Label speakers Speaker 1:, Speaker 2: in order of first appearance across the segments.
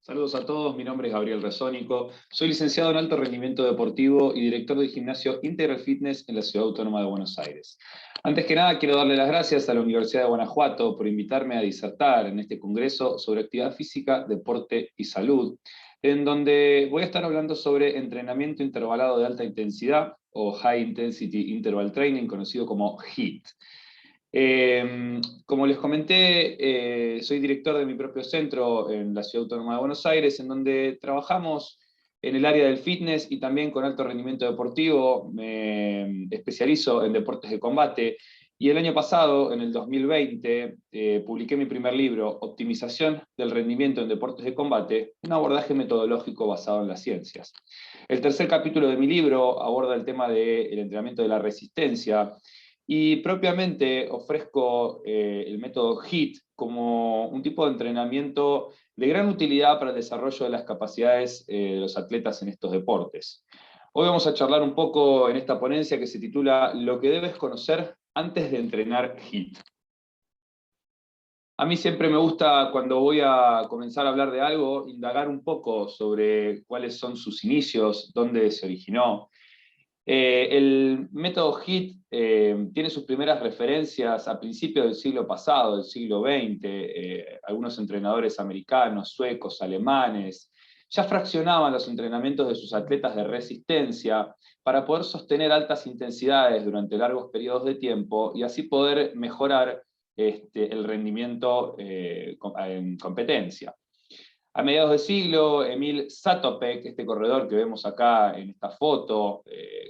Speaker 1: Saludos a todos, mi nombre es Gabriel Rezónico, soy licenciado en alto rendimiento deportivo y director del gimnasio Integral Fitness en la Ciudad Autónoma de Buenos Aires. Antes que nada, quiero darle las gracias a la Universidad de Guanajuato por invitarme a disertar en este congreso sobre actividad física, deporte y salud, en donde voy a estar hablando sobre entrenamiento intervalado de alta intensidad o High Intensity Interval Training, conocido como HIIT. Como les comenté, soy director de mi propio centro en la Ciudad Autónoma de Buenos Aires, en donde trabajamos en el área del fitness y también con alto rendimiento deportivo. Me especializo en deportes de combate y el año pasado, en el 2020, publiqué mi primer libro, Optimización del rendimiento en deportes de combate, un abordaje metodológico basado en las ciencias. El tercer capítulo de mi libro aborda el tema del entrenamiento de la resistencia, y propiamente ofrezco el método HIIT como un tipo de entrenamiento de gran utilidad para el desarrollo de las capacidades de los atletas en estos deportes. Hoy vamos a charlar un poco en esta ponencia que se titula Lo que debes conocer antes de entrenar HIIT. A mí siempre me gusta, cuando voy a comenzar a hablar de algo, indagar un poco sobre cuáles son sus inicios, dónde se originó. El método HIIT tiene sus primeras referencias a principios del siglo pasado, del siglo XX. Algunos entrenadores americanos, suecos, alemanes, ya fraccionaban los entrenamientos de sus atletas de resistencia para poder sostener altas intensidades durante largos periodos de tiempo y así poder mejorar el rendimiento en competencia. A mediados de siglo, Emil Zatopek, este corredor que vemos acá en esta foto,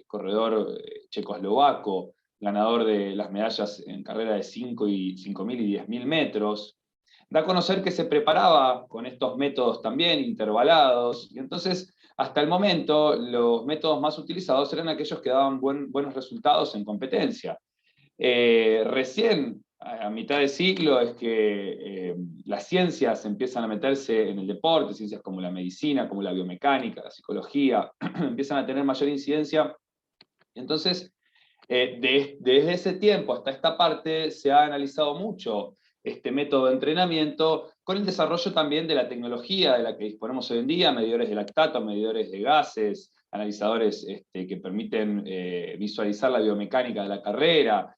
Speaker 1: corredor checoslovaco, ganador de las medallas en carrera de 5.000 y 10.000 metros, da a conocer que se preparaba con estos métodos también intervalados, y entonces hasta el momento los métodos más utilizados eran aquellos que daban buenos resultados en competencia. Recién, a mitad de siglo, es que las ciencias empiezan a meterse en el deporte, ciencias como la medicina, como la biomecánica, la psicología, empiezan a tener mayor incidencia. Entonces, desde ese tiempo hasta esta parte se ha analizado mucho este método de entrenamiento, con el desarrollo también de la tecnología de la que disponemos hoy en día, medidores de lactato, medidores de gases, analizadores que permiten visualizar la biomecánica de la carrera.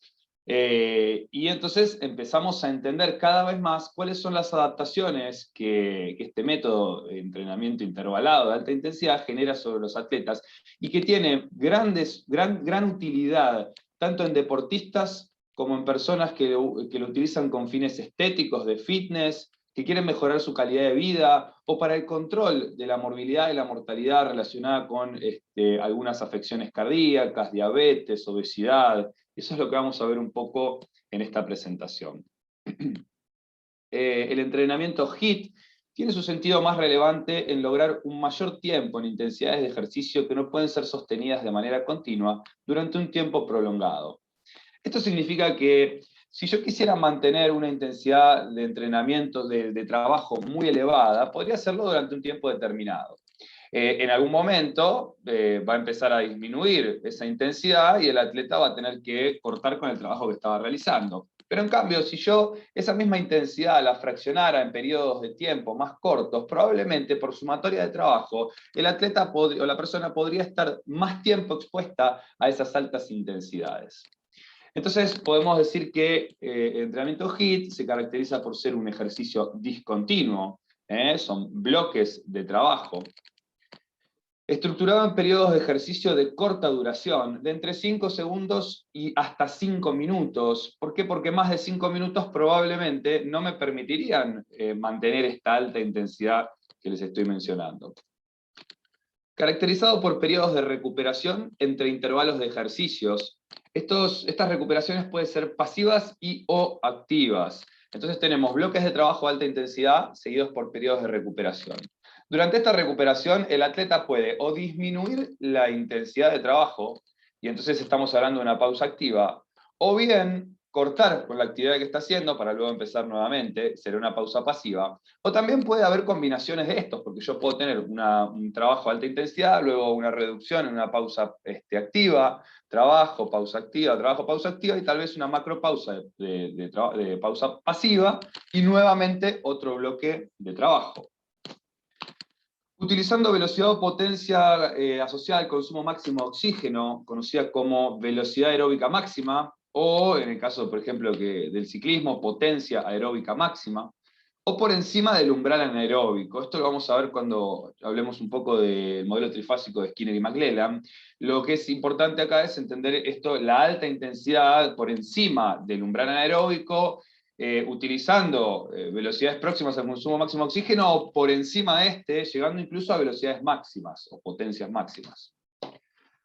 Speaker 1: Y entonces empezamos a entender cada vez más cuáles son las adaptaciones que este método de entrenamiento intervalado de alta intensidad genera sobre los atletas y que tiene gran utilidad tanto en deportistas como en personas que lo utilizan con fines estéticos, de fitness, que quieren mejorar su calidad de vida, o para el control de la morbilidad y la mortalidad relacionada con algunas afecciones cardíacas, diabetes, obesidad. Eso es lo que vamos a ver un poco en esta presentación. El entrenamiento HIIT tiene su sentido más relevante en lograr un mayor tiempo en intensidades de ejercicio que no pueden ser sostenidas de manera continua durante un tiempo prolongado. Esto significa que si yo quisiera mantener una intensidad de entrenamiento, de trabajo muy elevada, podría hacerlo durante un tiempo determinado. En algún momento va a empezar a disminuir esa intensidad y el atleta va a tener que cortar con el trabajo que estaba realizando. Pero en cambio, si yo esa misma intensidad la fraccionara en periodos de tiempo más cortos, probablemente por sumatoria de trabajo, el atleta o la persona podría estar más tiempo expuesta a esas altas intensidades. Entonces podemos decir que el entrenamiento HIIT se caracteriza por ser un ejercicio discontinuo, son bloques de trabajo, estructurado en periodos de ejercicio de corta duración, de entre 5 segundos y hasta 5 minutos. ¿Por qué? Porque más de 5 minutos probablemente no me permitirían mantener esta alta intensidad que les estoy mencionando. Caracterizado por periodos de recuperación entre intervalos de ejercicios. Estas recuperaciones pueden ser pasivas o activas. Entonces tenemos bloques de trabajo de alta intensidad seguidos por periodos de recuperación. Durante esta recuperación, el atleta puede o disminuir la intensidad de trabajo, y entonces estamos hablando de una pausa activa, o bien cortar con la actividad que está haciendo para luego empezar nuevamente, será una pausa pasiva. O también puede haber combinaciones de estos, porque yo puedo tener un trabajo de alta intensidad, luego una reducción en una pausa activa, trabajo, pausa activa, y tal vez una macropausa de pausa pasiva, y nuevamente otro bloque de trabajo. Utilizando velocidad o potencia asociada al consumo máximo de oxígeno, conocida como velocidad aeróbica máxima, o en el caso, por ejemplo, del ciclismo, potencia aeróbica máxima, o por encima del umbral anaeróbico. Esto lo vamos a ver cuando hablemos un poco del modelo trifásico de Skinner y McClellan. Lo que es importante acá es entender esto, la alta intensidad por encima del umbral anaeróbico, utilizando velocidades próximas al consumo máximo de oxígeno, o por encima de este, llegando incluso a velocidades máximas o potencias máximas,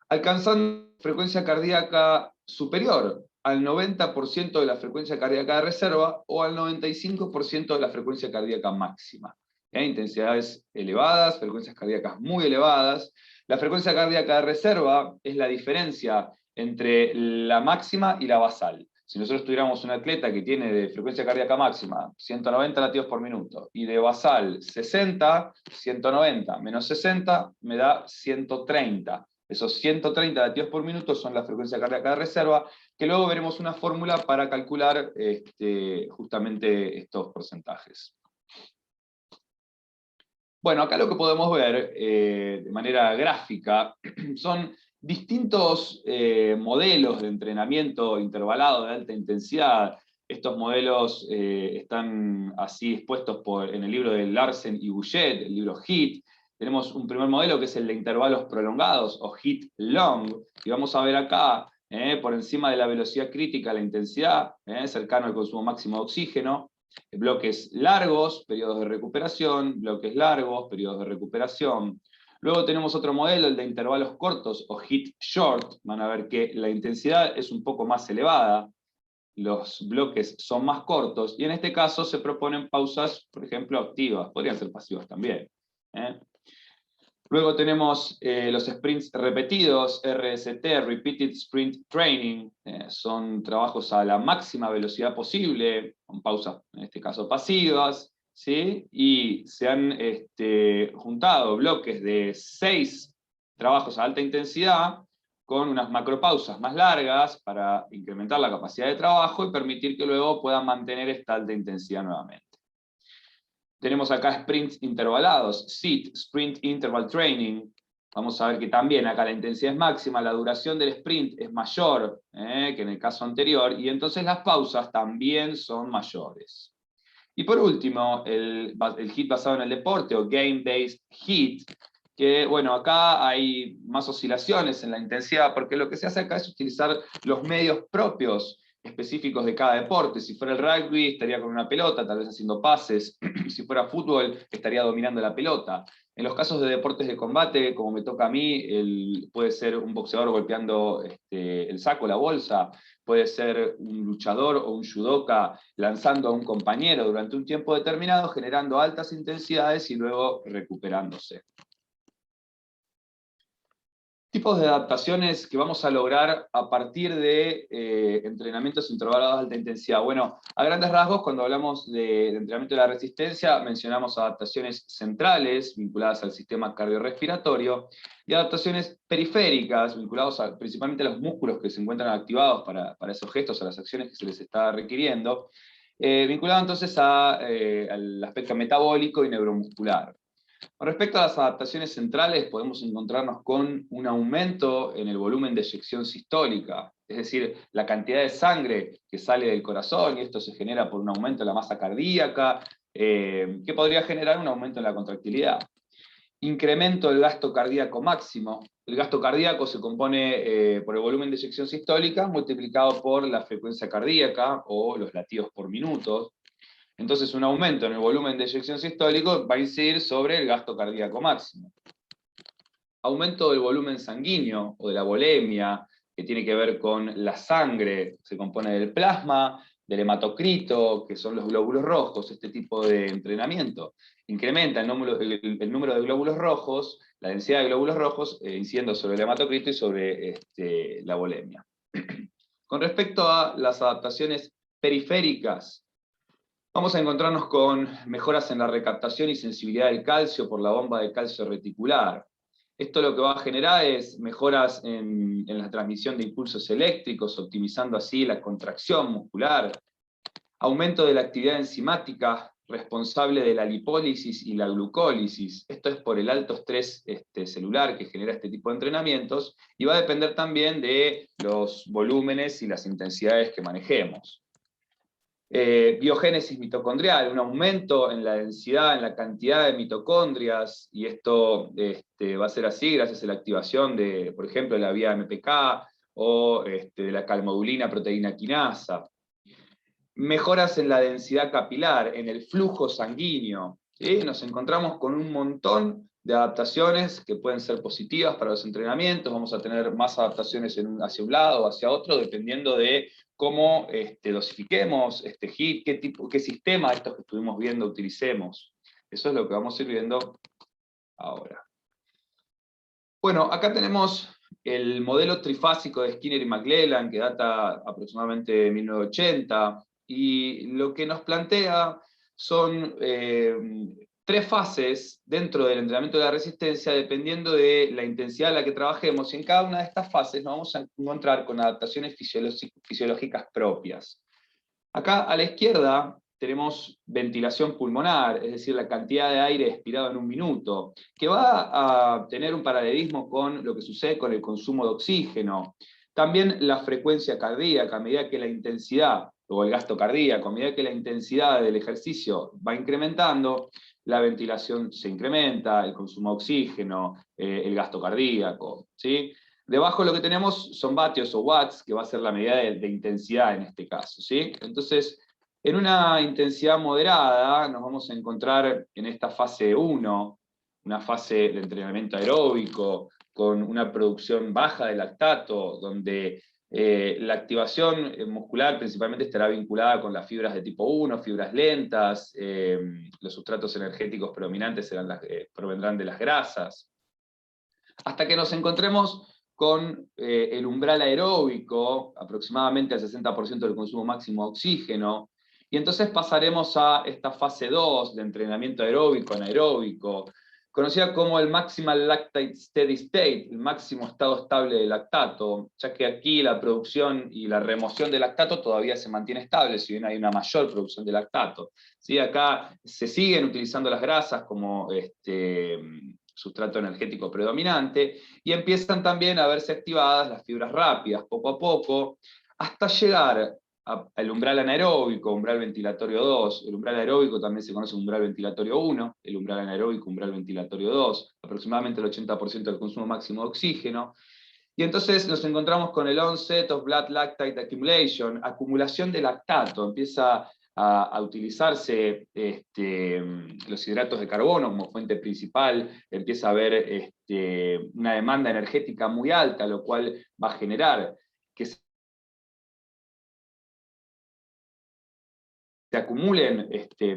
Speaker 1: alcanzando frecuencia cardíaca superior al 90% de la frecuencia cardíaca de reserva o al 95% de la frecuencia cardíaca máxima. Intensidades elevadas, frecuencias cardíacas muy elevadas. La frecuencia cardíaca de reserva es la diferencia entre la máxima y la basal. Si nosotros tuviéramos un atleta que tiene de frecuencia cardíaca máxima 190 latidos por minuto y de basal 60, 190 menos 60 me da 130. Esos 130 latidos por minuto son la frecuencia cardíaca de reserva, que luego veremos una fórmula para calcular justamente estos porcentajes. Bueno, acá lo que podemos ver de manera gráfica son distintos modelos de entrenamiento intervalado de alta intensidad. Estos modelos están así expuestos en el libro de Larsen y Bouchet, el libro HIIT. Tenemos un primer modelo que es el de intervalos prolongados, o HIIT long, y vamos a ver acá, por encima de la velocidad crítica, la intensidad, cercano al consumo máximo de oxígeno, bloques largos, periodos de recuperación, bloques largos, periodos de recuperación. Luego tenemos otro modelo, el de intervalos cortos, o HIIT short. Van a ver que la intensidad es un poco más elevada, los bloques son más cortos, y en este caso se proponen pausas, por ejemplo, activas, podrían ser pasivas también. Luego tenemos los sprints repetidos, RST, Repeated Sprint Training. Son trabajos a la máxima velocidad posible, con pausas, en este caso pasivas, ¿sí? Y se han juntado bloques de 6 trabajos a alta intensidad, con unas macropausas más largas para incrementar la capacidad de trabajo y permitir que luego puedan mantener esta alta intensidad nuevamente. Tenemos acá sprints intervalados, SIT, Sprint Interval Training. Vamos a ver que también acá la intensidad es máxima, la duración del sprint es mayor que en el caso anterior, y entonces las pausas también son mayores. Y por último, el HIIT basado en el deporte, o Game-Based HIIT, que bueno, acá hay más oscilaciones en la intensidad, porque lo que se hace acá es utilizar los medios propios específicos de cada deporte. Si fuera el rugby, estaría con una pelota, tal vez haciendo pases. Si fuera fútbol, estaría dominando la pelota. En los casos de deportes de combate, como me toca a mí, puede ser un boxeador golpeando el saco, la bolsa, puede ser un luchador o un judoka lanzando a un compañero durante un tiempo determinado, generando altas intensidades y luego recuperándose. Tipos de adaptaciones que vamos a lograr a partir de entrenamientos intervalados de alta intensidad. Bueno, a grandes rasgos, cuando hablamos de entrenamiento de la resistencia, mencionamos adaptaciones centrales vinculadas al sistema cardiorrespiratorio y adaptaciones periféricas vinculadas principalmente a los músculos que se encuentran activados para esos gestos, a las acciones que se les está requiriendo, vinculado entonces al aspecto metabólico y neuromuscular. Con respecto a las adaptaciones centrales, podemos encontrarnos con un aumento en el volumen de eyección sistólica, es decir, la cantidad de sangre que sale del corazón, y esto se genera por un aumento en la masa cardíaca, que podría generar un aumento en la contractilidad. Incremento del gasto cardíaco máximo. El gasto cardíaco se compone por el volumen de eyección sistólica multiplicado por la frecuencia cardíaca, o los latidos por minuto. Entonces un aumento en el volumen de eyección sistólico va a incidir sobre el gasto cardíaco máximo. Aumento del volumen sanguíneo o de la volemia, que tiene que ver con la sangre, se compone del plasma, del hematocrito, que son los glóbulos rojos. Este tipo de entrenamiento incrementa el número de glóbulos rojos, la densidad de glóbulos rojos, incidiendo sobre el hematocrito y sobre la volemia. Con respecto a las adaptaciones periféricas, vamos a encontrarnos con mejoras en la recaptación y sensibilidad del calcio por la bomba de calcio reticular. Esto lo que va a generar es mejoras en la transmisión de impulsos eléctricos, optimizando así la contracción muscular. Aumento de la actividad enzimática responsable de la lipólisis y la glucólisis. Esto es por el alto estrés celular que genera este tipo de entrenamientos, y va a depender también de los volúmenes y las intensidades que manejemos. Biogénesis mitocondrial, un aumento en la densidad, en la cantidad de mitocondrias, y esto va a ser así gracias a la activación de, por ejemplo, de la vía MPK o de la calmodulina proteína quinasa. Mejoras en la densidad capilar, en el flujo sanguíneo. ¿Sí? Nos encontramos con un montón de adaptaciones que pueden ser positivas para los entrenamientos. Vamos a tener más adaptaciones hacia un lado o hacia otro, dependiendo de cómo dosifiquemos este HIIT, qué sistema de estos que estuvimos viendo utilicemos. Eso es lo que vamos a ir viendo ahora. Bueno, acá tenemos el modelo trifásico de Skinner y McClelland, que data aproximadamente de 1980, y lo que nos plantea son 3 fases dentro del entrenamiento de la resistencia, dependiendo de la intensidad a la que trabajemos, y en cada una de estas fases nos vamos a encontrar con adaptaciones fisiológicas propias. Acá a la izquierda tenemos ventilación pulmonar, es decir, la cantidad de aire expirado en un minuto, que va a tener un paralelismo con lo que sucede con el consumo de oxígeno. También la frecuencia cardíaca, a medida que la intensidad, o el gasto cardíaco, a medida que la intensidad del ejercicio va incrementando, la ventilación se incrementa, el consumo de oxígeno, el gasto cardíaco, ¿sí? Debajo lo que tenemos son vatios o watts, que va a ser la medida de intensidad en este caso, ¿sí? Entonces, en una intensidad moderada nos vamos a encontrar en esta fase 1, una fase de entrenamiento aeróbico, con una producción baja de lactato, donde la activación muscular principalmente estará vinculada con las fibras de tipo 1, fibras lentas, los sustratos energéticos predominantes provendrán de las grasas, hasta que nos encontremos con el umbral aeróbico, aproximadamente el 60% del consumo máximo de oxígeno, y entonces pasaremos a esta fase 2 de entrenamiento aeróbico, anaeróbico, conocida como el Maximal Lactate Steady State, el máximo estado estable de lactato, ya que aquí la producción y la remoción de lactato todavía se mantiene estable, si bien hay una mayor producción de lactato. ¿Sí? Acá se siguen utilizando las grasas como sustrato energético predominante, y empiezan también a verse activadas las fibras rápidas, poco a poco, hasta llegar al umbral anaeróbico, umbral ventilatorio 2, el umbral aeróbico también se conoce como umbral ventilatorio 1, el umbral anaeróbico, umbral ventilatorio 2, aproximadamente el 80% del consumo máximo de oxígeno, y entonces nos encontramos con el onset of blood lactate accumulation, acumulación de lactato, empieza a utilizarse los hidratos de carbono como fuente principal, empieza a haber una demanda energética muy alta, lo cual va a generar que se acumulen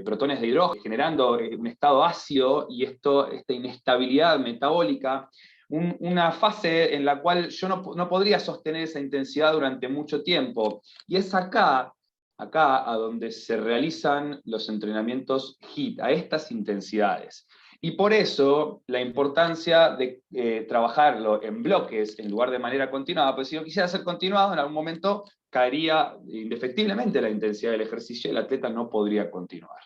Speaker 1: protones de hidrógeno, generando un estado ácido, y esta inestabilidad metabólica, una fase en la cual yo no podría sostener esa intensidad durante mucho tiempo. Y es acá a donde se realizan los entrenamientos HIIT, a estas intensidades. Y por eso la importancia de trabajarlo en bloques en lugar de manera continuada, pues si yo quisiera ser continuado, en algún momento caería indefectiblemente la intensidad del ejercicio y el atleta no podría continuar.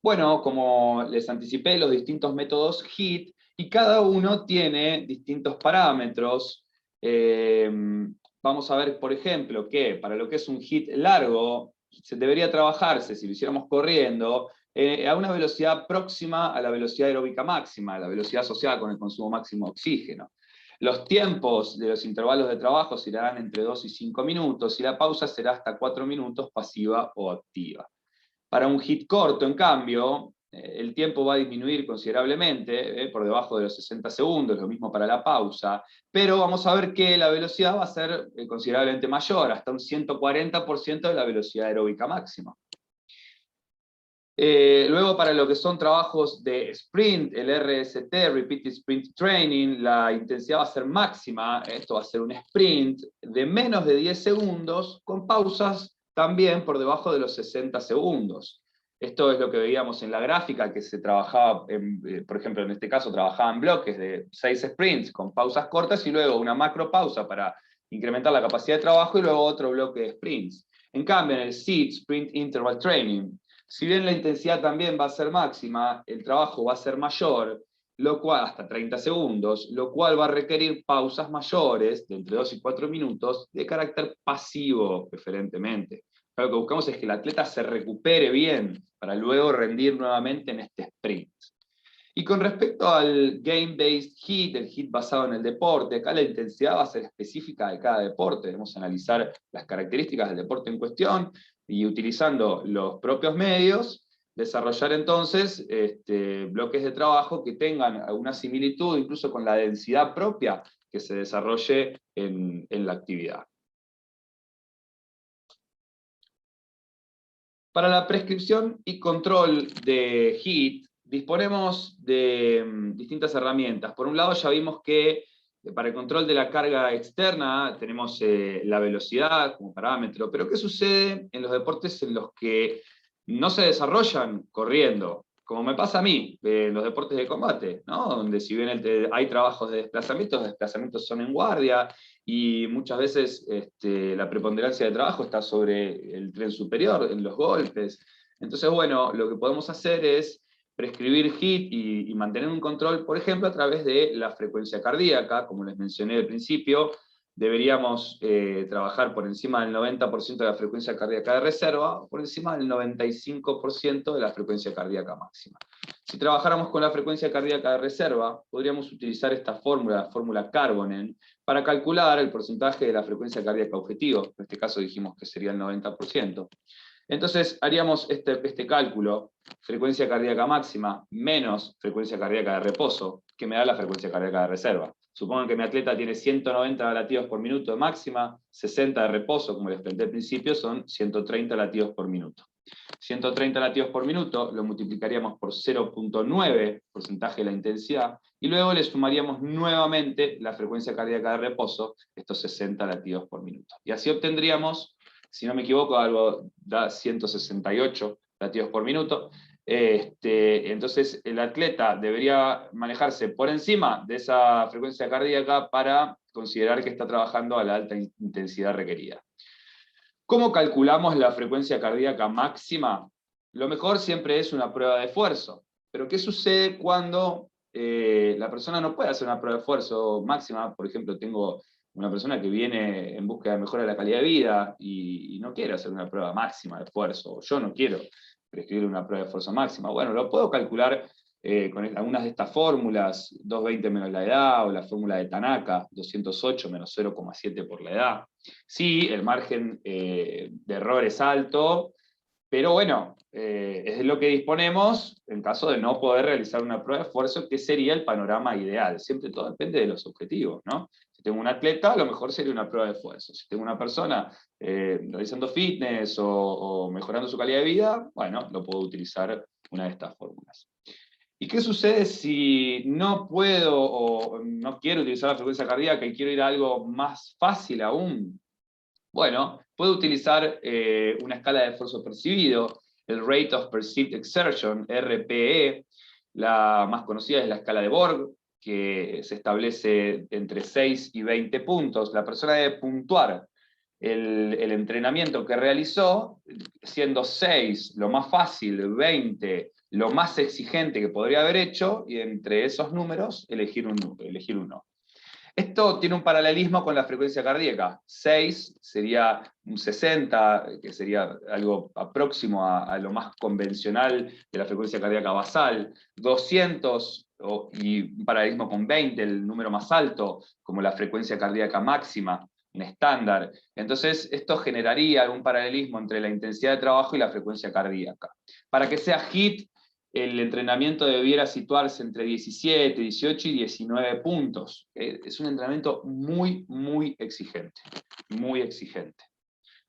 Speaker 1: Bueno, como les anticipé, los distintos métodos HIIT, y cada uno tiene distintos parámetros. Vamos a ver, por ejemplo, que para lo que es un HIIT largo, se debería trabajarse, si lo hiciéramos corriendo, a una velocidad próxima a la velocidad aeróbica máxima, a la velocidad asociada con el consumo máximo de oxígeno. Los tiempos de los intervalos de trabajo serán entre 2 y 5 minutos, y la pausa será hasta 4 minutos pasiva o activa. Para un HIIT corto, en cambio, el tiempo va a disminuir considerablemente, por debajo de los 60 segundos, lo mismo para la pausa, pero vamos a ver que la velocidad va a ser considerablemente mayor, hasta un 140% de la velocidad aeróbica máxima. Luego, para lo que son trabajos de sprint, el RST, Repeated Sprint Training, la intensidad va a ser máxima, esto va a ser un sprint de menos de 10 segundos, con pausas también por debajo de los 60 segundos. Esto es lo que veíamos en la gráfica, que se trabajaba, por ejemplo, en este caso trabajaban bloques de 6 sprints con pausas cortas, y luego una macro pausa para incrementar la capacidad de trabajo, y luego otro bloque de sprints. En cambio, en el SIT, Sprint Interval Training, si bien la intensidad también va a ser máxima, el trabajo va a ser mayor, lo cual, hasta 30 segundos, lo cual va a requerir pausas mayores, de entre 2 y 4 minutos, de carácter pasivo, preferentemente. Lo que buscamos es que el atleta se recupere bien, para luego rendir nuevamente en este sprint. Y con respecto al game-based HIIT, el HIIT basado en el deporte, acá la intensidad va a ser específica de cada deporte. Debemos analizar las características del deporte en cuestión y, utilizando los propios medios, desarrollar entonces bloques de trabajo que tengan alguna similitud incluso con la densidad propia que se desarrolle en la actividad. Para la prescripción y control de HIIT, disponemos de distintas herramientas. Por un lado, ya vimos que para el control de la carga externa tenemos la velocidad como parámetro, pero ¿qué sucede en los deportes en los que no se desarrollan corriendo? Como me pasa a mí, en los deportes de combate, ¿no? Donde si bien hay trabajos de desplazamientos, los desplazamientos son en guardia, y muchas veces la preponderancia de trabajo está sobre el tren superior, en los golpes. Entonces, bueno, lo que podemos hacer es prescribir HIIT y mantener un control, por ejemplo, a través de la frecuencia cardíaca. Como les mencioné al principio, deberíamos trabajar por encima del 90% de la frecuencia cardíaca de reserva, o por encima del 95% de la frecuencia cardíaca máxima. Si trabajáramos con la frecuencia cardíaca de reserva, podríamos utilizar esta fórmula, la fórmula Karbonen, para calcular el porcentaje de la frecuencia cardíaca objetivo. En este caso dijimos que sería el 90%. Entonces haríamos este cálculo, frecuencia cardíaca máxima menos frecuencia cardíaca de reposo, que me da la frecuencia cardíaca de reserva. Supongan que mi atleta tiene 190 latidos por minuto de máxima, 60 de reposo, como les planteé al principio, son 130 latidos por minuto. 130 latidos por minuto lo multiplicaríamos por 0.9, porcentaje de la intensidad, y luego le sumaríamos nuevamente la frecuencia cardíaca de reposo, estos 60 latidos por minuto. Y así obtendríamos, si no me equivoco, algo da 168 latidos por minuto. Entonces el atleta debería manejarse por encima de esa frecuencia cardíaca para considerar que está trabajando a la alta intensidad requerida. ¿Cómo calculamos la frecuencia cardíaca máxima? Lo mejor siempre es una prueba de esfuerzo. Pero ¿qué sucede cuando la persona no puede hacer una prueba de esfuerzo máxima? Por ejemplo, tengo una persona que viene en búsqueda de mejora de la calidad de vida y no quiere hacer una prueba máxima de esfuerzo, o yo no quiero prescribir una prueba de esfuerzo máxima. Bueno, lo puedo calcular con algunas de estas fórmulas, 220 menos la edad, o la fórmula de Tanaka, 208 menos 0,7 por la edad. Sí, el margen de error es alto, pero bueno, es de lo que disponemos en caso de no poder realizar una prueba de esfuerzo, que sería el panorama ideal. Siempre todo depende de los objetivos, ¿no? Si tengo un atleta, a lo mejor sería una prueba de esfuerzo. Si tengo una persona realizando fitness o mejorando su calidad de vida, bueno, lo puedo utilizar una de estas fórmulas. ¿Y qué sucede si no puedo o no quiero utilizar la frecuencia cardíaca y quiero ir a algo más fácil aún? Bueno, puedo utilizar una escala de esfuerzo percibido, el Rate of Perceived Exertion, RPE. La más conocida es la escala de Borg, que se establece entre 6 y 20 puntos. La persona debe puntuar el entrenamiento que realizó, siendo 6 lo más fácil, 20 lo más exigente que podría haber hecho, y entre esos números elegir uno. Esto tiene un paralelismo con la frecuencia cardíaca. 6 sería un 60, que sería algo próximo a lo más convencional de la frecuencia cardíaca basal. 200, y un paralelismo con 20, el número más alto, como la frecuencia cardíaca máxima, un estándar. Entonces, esto generaría algún paralelismo entre la intensidad de trabajo y la frecuencia cardíaca. Para que sea HIIT, el entrenamiento debiera situarse entre 17, 18 y 19 puntos. Es un entrenamiento muy, muy exigente. Muy exigente.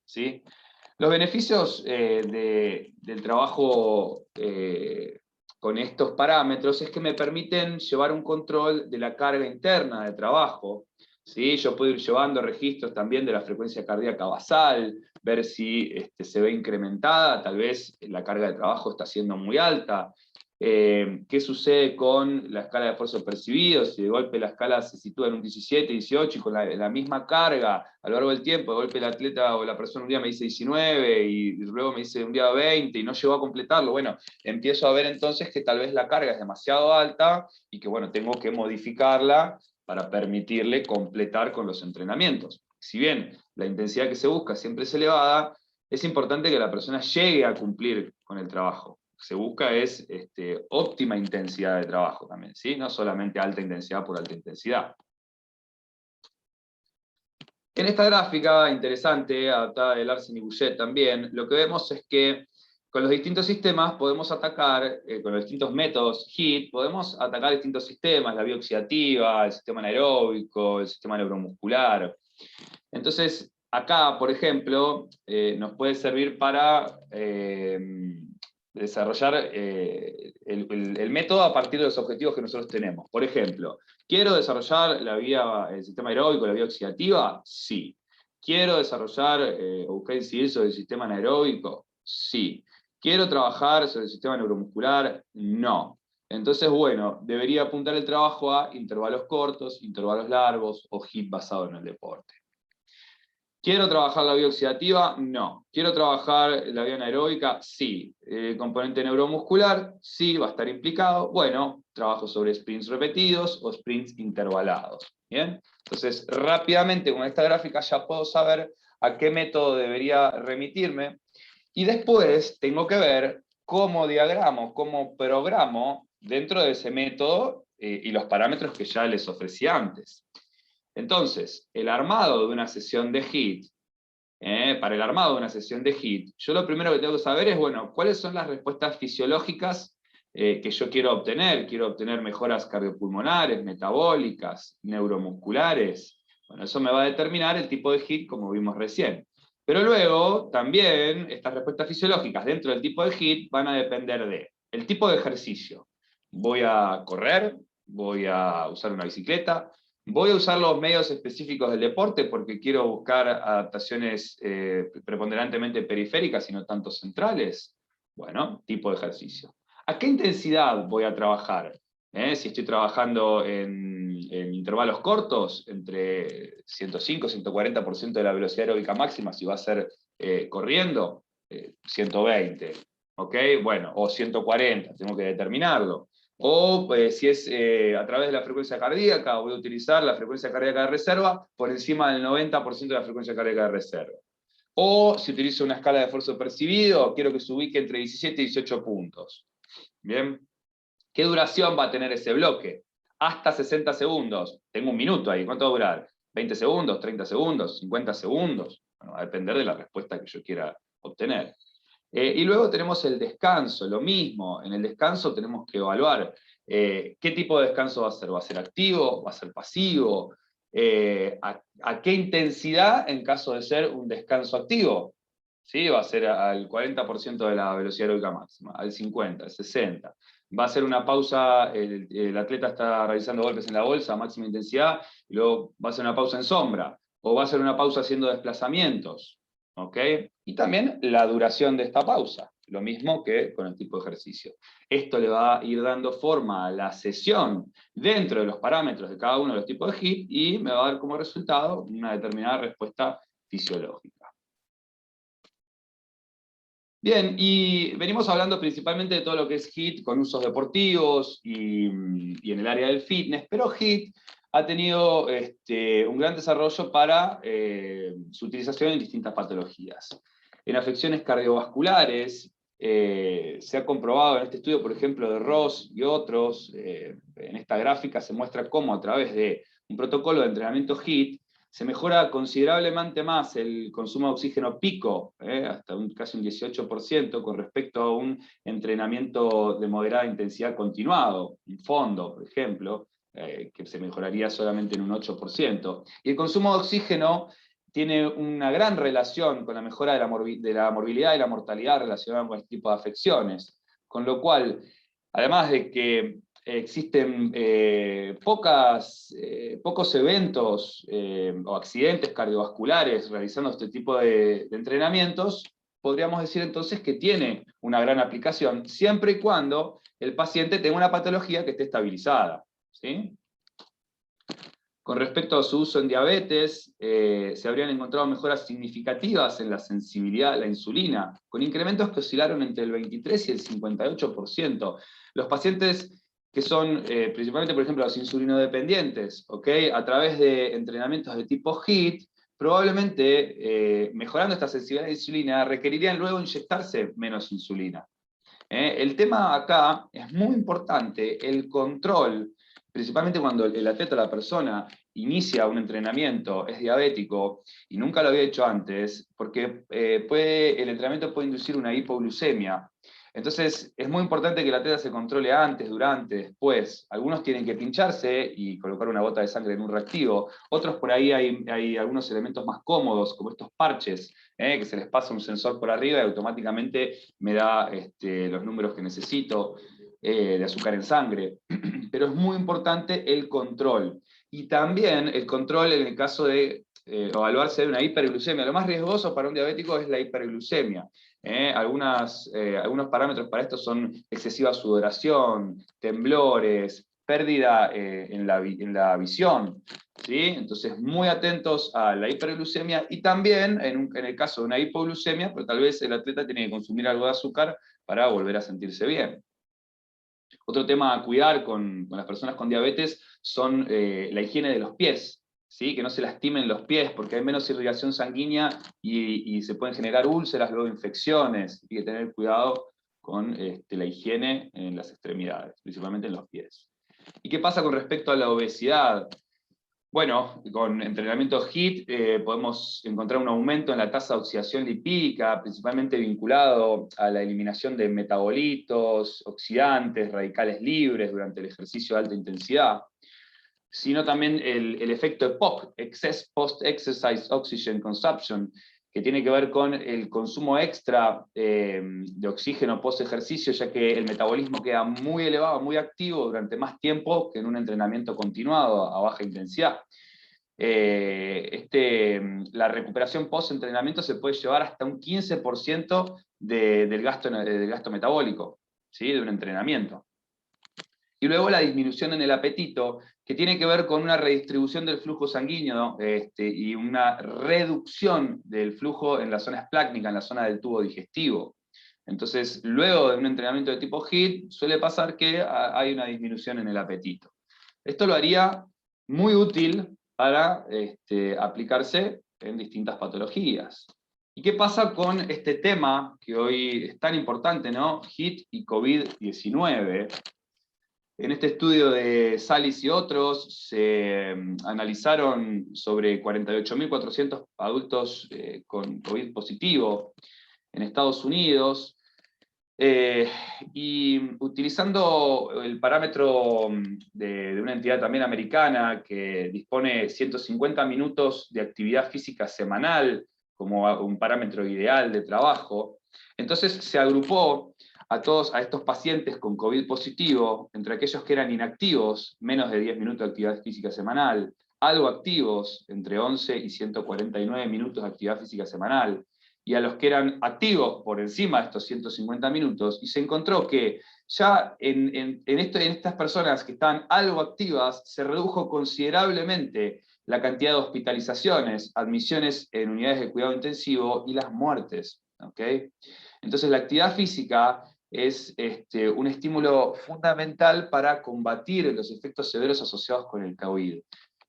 Speaker 1: ¿Sí? Los beneficios del trabajo con estos parámetros es que me permiten llevar un control de la carga interna de trabajo. ¿Sí? Yo puedo ir llevando registros también de la frecuencia cardíaca basal, ver si se ve incrementada, tal vez la carga de trabajo está siendo muy alta, qué sucede con la escala de esfuerzo percibido, si de golpe la escala se sitúa en un 17, 18 y con la misma carga a lo largo del tiempo, de golpe el atleta o la persona un día me dice 19 y luego me dice un día 20 y no llegó a completarlo, bueno, empiezo a ver entonces que tal vez la carga es demasiado alta y que bueno, tengo que modificarla para permitirle completar con los entrenamientos. Si bien la intensidad que se busca siempre es elevada, es importante que la persona llegue a cumplir con el trabajo. Lo que se busca es óptima intensidad de trabajo también, ¿sí? No solamente alta intensidad por alta intensidad. En esta gráfica interesante, adaptada de Larsen y Bouchet también, lo que vemos es que con los distintos sistemas podemos atacar, con los distintos métodos HIIT, podemos atacar distintos sistemas, la vía oxidativa, el sistema anaeróbico, el sistema neuromuscular. Entonces, acá, por ejemplo, nos puede servir para desarrollar el método a partir de los objetivos que nosotros tenemos. Por ejemplo, ¿quiero desarrollar el sistema aeróbico, la vía oxidativa? Sí. ¿Quiero desarrollar o buscar incidir sobre el sistema anaeróbico? Sí. ¿Quiero trabajar sobre el sistema neuromuscular? No. Entonces, bueno, debería apuntar el trabajo a intervalos cortos, intervalos largos o HIIT basado en el deporte. ¿Quiero trabajar la vía oxidativa? No. ¿Quiero trabajar la vía anaeróbica? Sí. ¿Componente neuromuscular? Sí, va a estar implicado. Bueno, trabajo sobre sprints repetidos o sprints intervalados. ¿Bien? Entonces, rápidamente con esta gráfica ya puedo saber a qué método debería remitirme. Y después tengo que ver cómo diagramo, cómo programo dentro de ese método y los parámetros que ya les ofrecí antes. Entonces, el armado de una sesión de HIIT, para el armado de una sesión de HIIT, yo lo primero que tengo que saber es, bueno, ¿cuáles son las respuestas fisiológicas que yo quiero obtener? Quiero obtener mejoras cardiopulmonares, metabólicas, neuromusculares. Bueno, eso me va a determinar el tipo de HIIT como vimos recién. Pero luego, también, estas respuestas fisiológicas dentro del tipo de HIIT van a depender del tipo de ejercicio. Voy a correr, voy a usar una bicicleta, voy a usar los medios específicos del deporte porque quiero buscar adaptaciones preponderantemente periféricas y no tanto centrales. Bueno, tipo de ejercicio. ¿A qué intensidad voy a trabajar? Si estoy trabajando en intervalos cortos, entre 105 y 140% de la velocidad aeróbica máxima, si va a ser corriendo, 120. ¿Ok? Bueno, o 140, tengo que determinarlo. O si es a través de la frecuencia cardíaca, voy a utilizar la frecuencia cardíaca de reserva por encima del 90% de la frecuencia cardíaca de reserva. O si utilizo una escala de esfuerzo percibido, quiero que se ubique entre 17 y 18 puntos. ¿Bien? ¿Qué duración va a tener ese bloque? Hasta 60 segundos. Tengo un minuto ahí. ¿Cuánto va a durar? ¿20 segundos? ¿30 segundos? ¿50 segundos? Bueno, va a depender de la respuesta que yo quiera obtener. Y luego tenemos el descanso, lo mismo. En el descanso tenemos que evaluar qué tipo de descanso va a ser. ¿Va a ser activo? ¿Va a ser pasivo? ¿A qué intensidad en caso de ser un descanso activo? ¿Sí? Va a ser al 40% de la velocidad aeróbica máxima, al 50%, al 60%. Va a ser una pausa, el atleta está realizando golpes en la bolsa a máxima intensidad, y luego va a ser una pausa en sombra, o va a ser una pausa haciendo desplazamientos. ¿Ok? Y también la duración de esta pausa, lo mismo que con el tipo de ejercicio. Esto le va a ir dando forma a la sesión dentro de los parámetros de cada uno de los tipos de HIIT y me va a dar como resultado una determinada respuesta fisiológica. Bien, y venimos hablando principalmente de todo lo que es HIIT con usos deportivos y en el área del fitness, pero HIIT ha tenido un gran desarrollo para su utilización en distintas patologías. En afecciones cardiovasculares, se ha comprobado en este estudio, por ejemplo, de Ross y otros, en esta gráfica se muestra cómo a través de un protocolo de entrenamiento HIIT, se mejora considerablemente más el consumo de oxígeno pico, hasta casi un 18%, con respecto a un entrenamiento de moderada intensidad continuado, un fondo, por ejemplo, que se mejoraría solamente en un 8%. Y el consumo de oxígeno tiene una gran relación con la mejora de la morbilidad y la mortalidad relacionada con este tipo de afecciones, con lo cual, además de que existen pocos eventos o accidentes cardiovasculares realizando este tipo de entrenamientos, podríamos decir entonces que tiene una gran aplicación, siempre y cuando el paciente tenga una patología que esté estabilizada, ¿sí? Con respecto a su uso en diabetes, se habrían encontrado mejoras significativas en la sensibilidad a la insulina, con incrementos que oscilaron entre el 23 y el 58%. Los pacientes que son, principalmente por ejemplo los insulinodependientes, ¿okay? A través de entrenamientos de tipo HIIT, probablemente mejorando esta sensibilidad a la insulina, requerirían luego inyectarse menos insulina. El tema acá es muy importante, el control, principalmente cuando el atleta, la persona, inicia un entrenamiento, es diabético y nunca lo había hecho antes, porque el entrenamiento puede inducir una hipoglucemia. Entonces es muy importante que el atleta se controle antes, durante, después. Algunos tienen que pincharse y colocar una gota de sangre en un reactivo, otros por ahí hay algunos elementos más cómodos, como estos parches, que se les pasa un sensor por arriba y automáticamente me da los números que necesito de azúcar en sangre. Pero es muy importante el control. Y también el control en el caso de evaluarse de una hiperglucemia. Lo más riesgoso para un diabético es la hiperglucemia. Algunos parámetros para esto son excesiva sudoración, temblores, pérdida en la visión, ¿sí? Entonces, muy atentos a la hiperglucemia y también, en el caso de una hipoglucemia, pero tal vez el atleta tiene que consumir algo de azúcar para volver a sentirse bien. Otro tema a cuidar con las personas con diabetes son la higiene de los pies, ¿sí? Que no se lastimen los pies porque hay menos irrigación sanguínea y se pueden generar úlceras, luego infecciones. Hay que tener cuidado con la higiene en las extremidades, principalmente en los pies. ¿Y qué pasa con respecto a la obesidad? Bueno, con entrenamiento HIIT podemos encontrar un aumento en la tasa de oxidación lipídica, principalmente vinculado a la eliminación de metabolitos, oxidantes, radicales libres durante el ejercicio de alta intensidad, sino también el efecto EPOC, Excess Post-Exercise Oxygen Consumption, que tiene que ver con el consumo extra de oxígeno post-ejercicio, ya que el metabolismo queda muy elevado, muy activo durante más tiempo que en un entrenamiento continuado a baja intensidad. La recuperación post-entrenamiento se puede llevar hasta un 15% del gasto metabólico, ¿sí? De un entrenamiento. Y luego la disminución en el apetito, que tiene que ver con una redistribución del flujo sanguíneo y una reducción del flujo en la zona esplácnica, en la zona del tubo digestivo. Entonces, luego de un entrenamiento de tipo HIIT, suele pasar que hay una disminución en el apetito. Esto lo haría muy útil para aplicarse en distintas patologías. ¿Y qué pasa con este tema que hoy es tan importante, ¿no? HIIT y COVID-19. En este estudio de Salis y otros se analizaron sobre 48.400 adultos con COVID positivo en Estados Unidos, y utilizando el parámetro de una entidad también americana que dispone 150 minutos de actividad física semanal como un parámetro ideal de trabajo, entonces se agrupó a estos pacientes con COVID positivo, entre aquellos que eran inactivos, menos de 10 minutos de actividad física semanal, algo activos, entre 11 y 149 minutos de actividad física semanal, y a los que eran activos por encima de estos 150 minutos, y se encontró que ya en estas personas que estaban algo activas, se redujo considerablemente la cantidad de hospitalizaciones, admisiones en unidades de cuidado intensivo y las muertes. ¿Okay? Entonces la actividad física es un estímulo fundamental para combatir los efectos severos asociados con el COVID.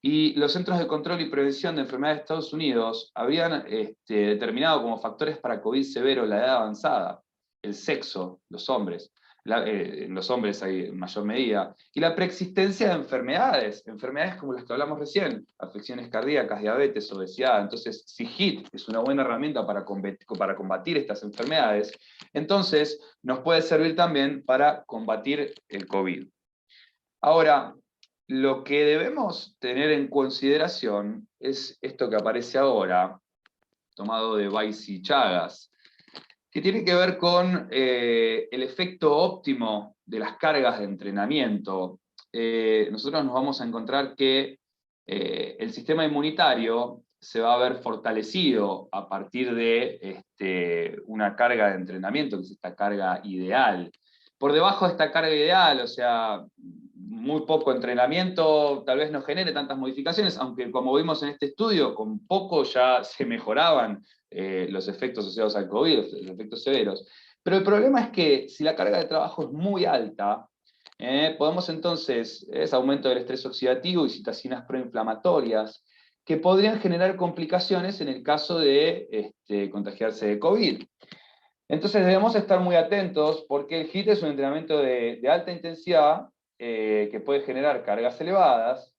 Speaker 1: Y los Centros de Control y Prevención de Enfermedades de Estados Unidos habrían determinado como factores para COVID severo la edad avanzada, el sexo, los hombres. Los hombres hay en mayor medida, y la preexistencia de enfermedades como las que hablamos recién, afecciones cardíacas, diabetes, obesidad. Entonces, si HIIT es una buena herramienta para combatir estas enfermedades, entonces nos puede servir también para combatir el COVID. Ahora, lo que debemos tener en consideración es esto que aparece ahora, tomado de Weiss y Chagas, que tiene que ver con el efecto óptimo de las cargas de entrenamiento. Nosotros nos vamos a encontrar que el sistema inmunitario se va a ver fortalecido a partir de una carga de entrenamiento, que es esta carga ideal. Por debajo de esta carga ideal, o sea, muy poco entrenamiento, tal vez no genere tantas modificaciones, aunque como vimos en este estudio, con poco ya se mejoraban los efectos asociados al COVID, los efectos severos. Pero el problema es que si la carga de trabajo es muy alta, podemos entonces, es aumento del estrés oxidativo y citocinas proinflamatorias, que podrían generar complicaciones en el caso de contagiarse de COVID. Entonces debemos estar muy atentos porque el HIIT es un entrenamiento de alta intensidad que puede generar cargas elevadas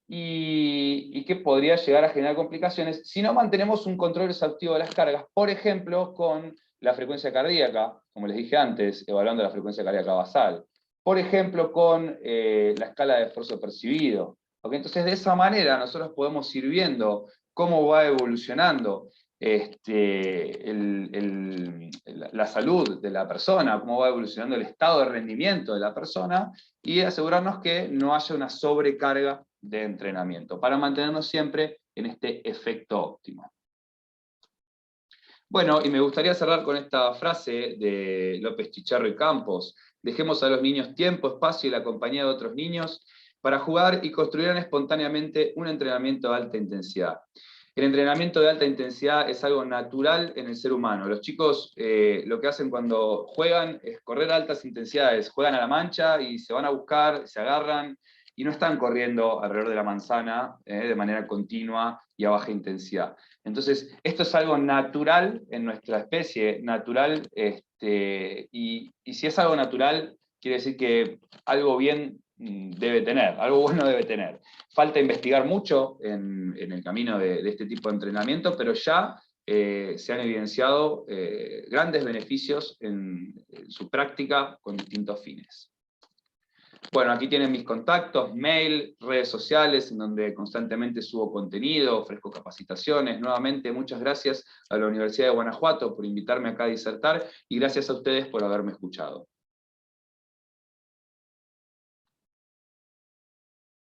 Speaker 1: y que podría llegar a generar complicaciones si no mantenemos un control exhaustivo de las cargas, por ejemplo, con la frecuencia cardíaca, como les dije antes, evaluando la frecuencia cardíaca basal, por ejemplo, con la escala de esfuerzo percibido. ¿Okay? Entonces, de esa manera nosotros podemos ir viendo cómo va evolucionando la salud de la persona, cómo va evolucionando el estado de rendimiento de la persona, y asegurarnos que no haya una sobrecarga de entrenamiento, para mantenernos siempre en este efecto óptimo. Bueno, y me gustaría cerrar con esta frase de López Chicharro y Campos: dejemos a los niños tiempo, espacio y la compañía de otros niños para jugar y construirán espontáneamente un entrenamiento de alta intensidad. El entrenamiento de alta intensidad es algo natural en el ser humano. Los chicos lo que hacen cuando juegan es correr a altas intensidades, juegan a la mancha y se van a buscar, se agarran, y no están corriendo alrededor de la manzana de manera continua y a baja intensidad. Entonces, esto es algo natural en nuestra especie, natural, y si es algo natural, quiere decir que algo bien debe tener, algo bueno debe tener. Falta investigar mucho en el camino de este tipo de entrenamiento, pero ya se han evidenciado grandes beneficios en su práctica con distintos fines. Bueno, aquí tienen mis contactos, mail, redes sociales, en donde constantemente subo contenido, ofrezco capacitaciones. Nuevamente, muchas gracias a la Universidad de Guanajuato por invitarme acá a disertar, y gracias a ustedes por haberme escuchado.